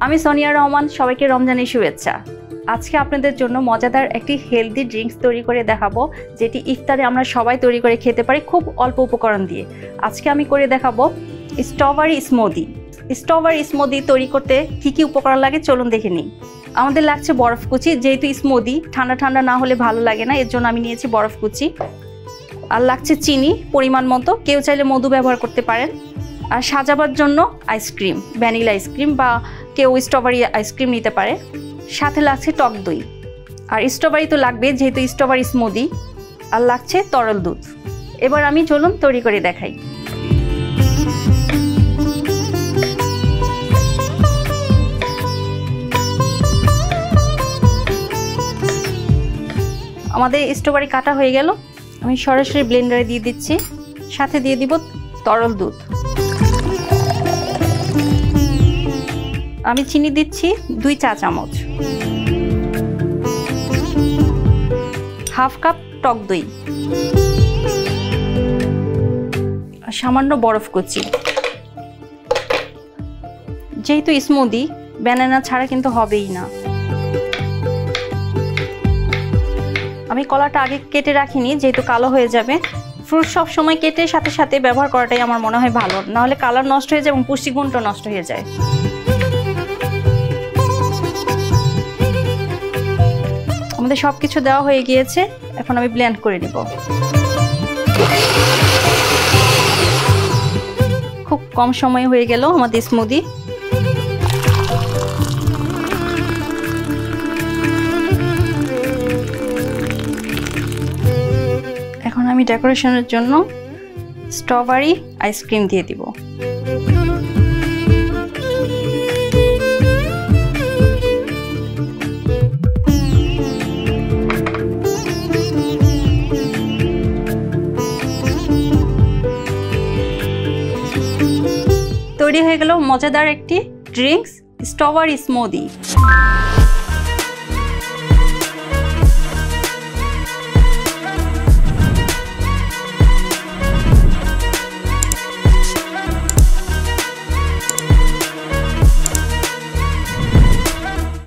আমি সোনিয়া রহমান, সবাইকে রমজানের শুভেচ্ছা। আজকে আপনাদের জন্য মজাদার একটি হেলদি ড্রিঙ্কস তৈরি করে দেখাবো, যেটি ইফতারে আমরা সবাই তৈরি করে খেতে পারি খুব অল্প উপকরণ দিয়ে। আজকে আমি করে দেখাবো স্ট্রবেরি স্মুদি। স্ট্রবেরি স্মুদি তৈরি করতে কি কি উপকরণ লাগে চলুন দেখে নিই। আমাদের লাগছে বরফ কুচি, যেহেতু স্মুদি ঠান্ডা ঠান্ডা না হলে ভালো লাগে না, এর জন্য আমি নিয়েছি বরফ কুচি। আর লাগছে চিনি পরিমাণ মতো, কেউ চাইলে মধু ব্যবহার করতে পারেন। আর সাজাবার জন্য আইসক্রিম, ভ্যানিলা আইসক্রিম বা কেউ স্ট্রবেরি আইসক্রিম নিতে পারে। সাথে লাগছে টক দই, আর স্ট্রবেরি তো লাগবে যেহেতু স্ট্রবেরি স্মুদি। আর লাগছে তরল দুধ। এবার আমি চলুন তৈরি করে দেখাই। আমাদের স্ট্রবেরি কাটা হয়ে গেল, আমি সরাসরি ব্লেন্ডারে দিয়ে দিচ্ছি। সাথে দিয়ে দিব তরল দুধ। আমি চিনি দিচ্ছি 2 চা চামচ, হাফ কাপ টক দই, সামান্য বরফ কুচি। যেহেতু স্মুদি, ব্যানানা ছাড়া কিন্তু হবেই না। আমি কলাটা আগে কেটে রাখিনি, যেহেতু কালো হয়ে যাবে। ফ্রুট সব সময় কেটে সাথে সাথে ব্যবহার করাটাই আমার মনে হয় ভালো, নাহলে কালার নষ্ট হয়ে যায় এবং পুষ্টিগুণটা নষ্ট হয়ে যায়। আমাদের সব কিছু দেওয়া হয়ে গিয়েছে, এখন আমি ব্লেন্ড করে নিব। খুব কম সময় হয়ে গেল আমাদের স্মুদি। এখন আমি ডেকোরেশনের জন্য স্ট্রবেরি আইসক্রিম দিয়ে দিব। তৈরি হয়ে গেল মজাদার একটি ড্রিঙ্কস, স্ট্রবেরি স্মুদি।